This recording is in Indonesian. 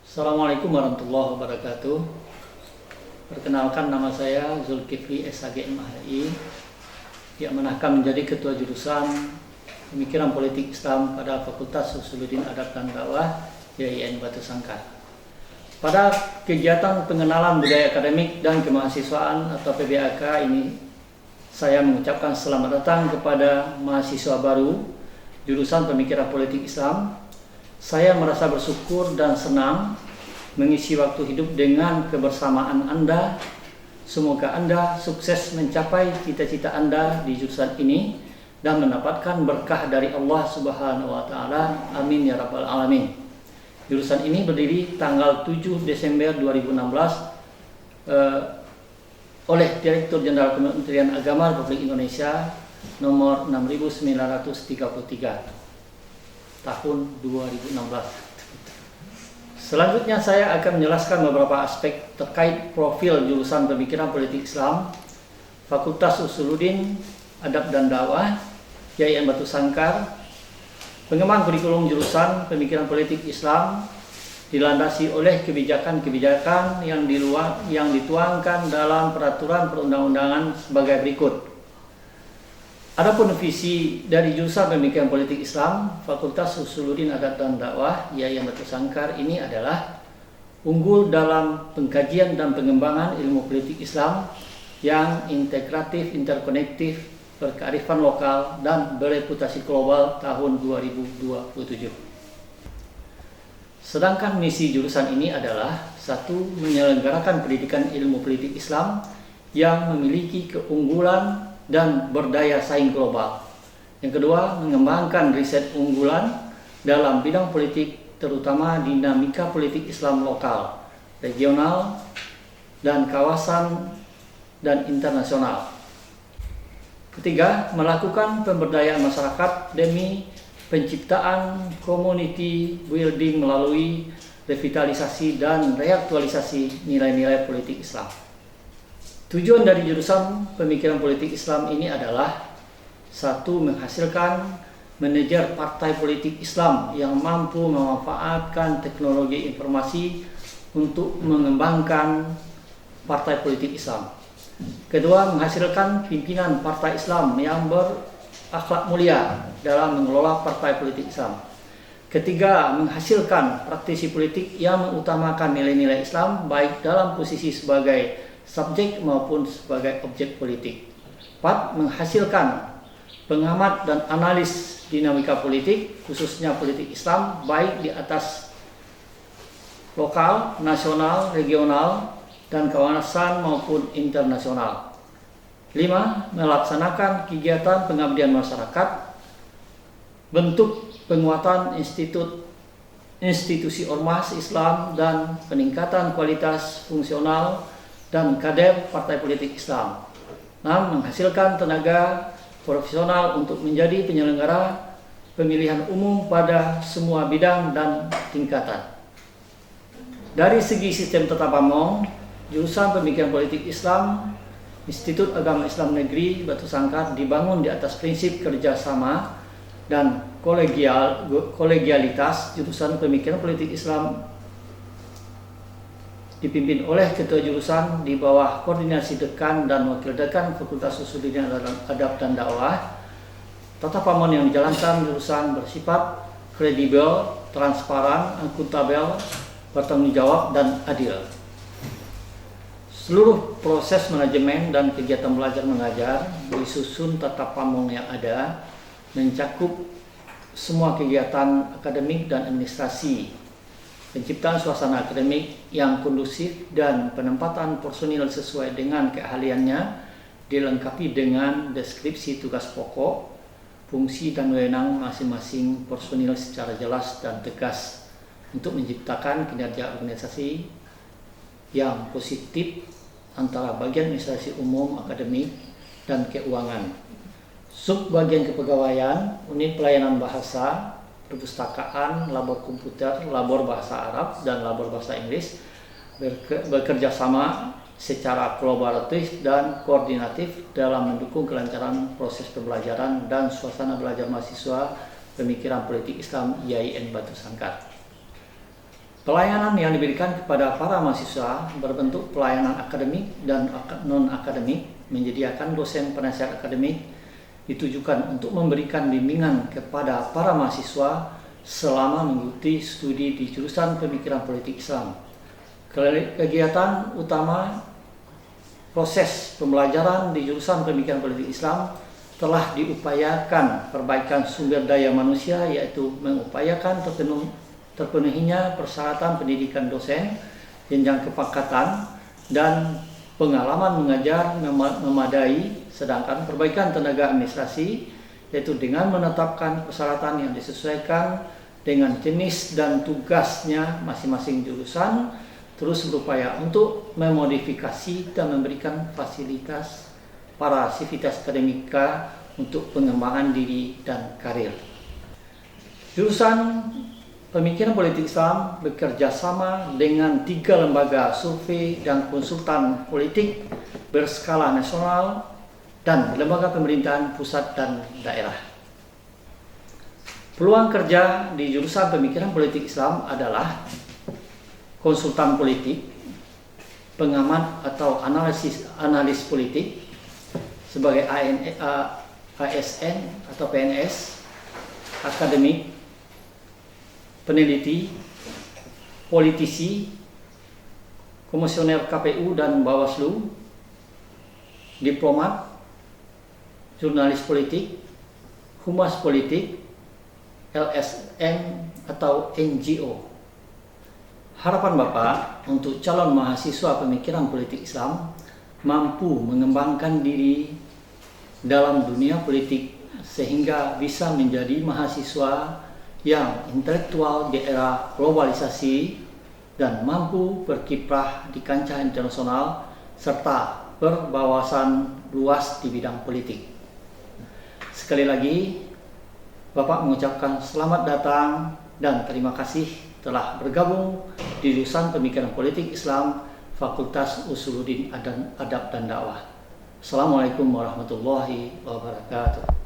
Assalamualaikum warahmatullahi wabarakatuh. Perkenalkan, nama saya Zulkifli SHG MHI yang menahkan menjadi Ketua Jurusan Pemikiran Politik Islam pada Fakultas Usuluddin Adab dan Dakwah YIN Batu Sangkar. Pada kegiatan pengenalan budaya akademik dan kemahasiswaan atau PBAK ini, saya mengucapkan selamat datang kepada mahasiswa baru Jurusan Pemikiran Politik Islam. Saya merasa bersyukur dan senang mengisi waktu hidup dengan kebersamaan Anda. Semoga Anda sukses mencapai cita-cita Anda di jurusan ini dan mendapatkan berkah dari Allah Subhanahu wa Ta'ala. Amin ya Rabbal Alamin. Jurusan ini berdiri tanggal 7 Desember 2016 oleh Direktur Jenderal Kementerian Agama Republik Indonesia nomor 6933 tahun 2016. Selanjutnya saya akan menjelaskan beberapa aspek terkait profil jurusan Pemikiran Politik Islam Fakultas Usuluddin Adab dan Dakwah YIN Batu Sangkar. Pengembangan kurikulum jurusan Pemikiran Politik Islam dilandasi oleh kebijakan-kebijakan yang dituangkan dalam peraturan perundang-undangan sebagai berikut. Adapun visi dari jurusan Pemikiran Politik Islam Fakultas Usuluddin Adab dan Dakwah YIN Batu Sangkar ini adalah unggul dalam pengkajian dan pengembangan ilmu politik Islam yang integratif, interkonektif, berkearifan lokal, dan bereputasi global tahun 2027. Sedangkan misi jurusan ini adalah: 1. Menyelenggarakan pendidikan ilmu politik Islam yang memiliki keunggulan dan berdaya saing global. Yang kedua, mengembangkan riset unggulan dalam bidang politik, terutama dinamika politik Islam lokal, regional, dan kawasan dan internasional. Ketiga, melakukan pemberdayaan masyarakat demi penciptaan community building melalui revitalisasi dan reaktualisasi nilai-nilai politik Islam. Tujuan dari jurusan Pemikiran Politik Islam ini adalah: 1. Menghasilkan manajer partai politik Islam yang mampu memanfaatkan teknologi informasi untuk mengembangkan partai politik Islam. Kedua, menghasilkan pimpinan partai Islam yang berakhlak mulia dalam mengelola partai politik Islam. Ketiga, menghasilkan praktisi politik yang mengutamakan nilai-nilai Islam baik dalam posisi sebagai subjek maupun sebagai objek politik. 4. Menghasilkan pengamat dan analis dinamika politik, khususnya politik Islam, baik di atas lokal, nasional, regional, dan kawasan maupun internasional. 5. Melaksanakan kegiatan pengabdian masyarakat, bentuk penguatan institusi ormas Islam dan peningkatan kualitas fungsional dan kader partai politik Islam. 6. Menghasilkan tenaga profesional untuk menjadi penyelenggara pemilihan umum pada semua bidang dan tingkatan. Dari segi sistem tata pamong, jurusan Pemikiran Politik Islam Institut Agama Islam Negeri Batu Sangkar dibangun di atas prinsip kerjasama dan kolegialitas. Jurusan Pemikiran Politik Islam dipimpin oleh ketua jurusan di bawah koordinasi dekan dan wakil dekan Fakultas Usuluddin Adab dan Dakwah. Tata pamon yang dijalankan jurusan bersifat kredibel, transparan, akuntabel, bertanggung jawab, dan adil. Seluruh proses manajemen dan kegiatan belajar mengajar disusun tata pamong yang ada, mencakup semua kegiatan akademik dan administrasi, penciptaan suasana akademik yang kondusif, dan penempatan personil sesuai dengan keahliannya, dilengkapi dengan deskripsi tugas pokok, fungsi dan wewenang masing-masing personil secara jelas dan tegas untuk menciptakan kinerja organisasi yang positif antara bagian administrasi umum, akademik, dan keuangan. Subbagian kepegawaian, unit pelayanan bahasa, perpustakaan, labor komputer, labor bahasa Arab, dan labor bahasa Inggris bekerja sama secara kolaboratif dan koordinatif dalam mendukung kelancaran proses pembelajaran dan suasana belajar mahasiswa Pemikiran Politik Islam YIN Batu Sangkar. Pelayanan yang diberikan kepada para mahasiswa berbentuk pelayanan akademik dan non-akademik, menyediakan dosen penasihat akademik ditujukan untuk memberikan bimbingan kepada para mahasiswa selama mengikuti studi di jurusan Pemikiran Politik Islam. Kegiatan utama proses pembelajaran di jurusan Pemikiran Politik Islam telah diupayakan perbaikan sumber daya manusia, yaitu mengupayakan terpenuhinya persyaratan pendidikan dosen, jenjang kepangkatan, dan pengalaman mengajar memadai, sedangkan perbaikan tenaga administrasi, yaitu dengan menetapkan persyaratan yang disesuaikan dengan jenis dan tugasnya masing-masing jurusan, terus berupaya untuk memodifikasi dan memberikan fasilitas para sivitas akademika untuk pengembangan diri dan karir. Jurusan Pemikiran Politik Islam bekerja sama dengan 3 lembaga survei dan konsultan politik berskala nasional dan lembaga pemerintahan pusat dan daerah. Peluang kerja di jurusan Pemikiran Politik Islam adalah konsultan politik, pengamat atau analis politik sebagai ASN atau PNS, akademik, peneliti, politisi, komisioner KPU dan Bawaslu, diplomat, jurnalis politik, humas politik, LSM atau NGO. Harapan Bapak untuk calon mahasiswa Pemikiran Politik Islam mampu mengembangkan diri dalam dunia politik sehingga bisa menjadi mahasiswa yang intelektual di era globalisasi dan mampu berkiprah di kancah internasional serta berwawasan luas di bidang politik. Sekali lagi, Bapak mengucapkan selamat datang dan terima kasih telah bergabung di jurusan Pemikiran Politik Islam Fakultas Usuluddin Adab dan Dakwah. Assalamualaikum warahmatullahi wabarakatuh.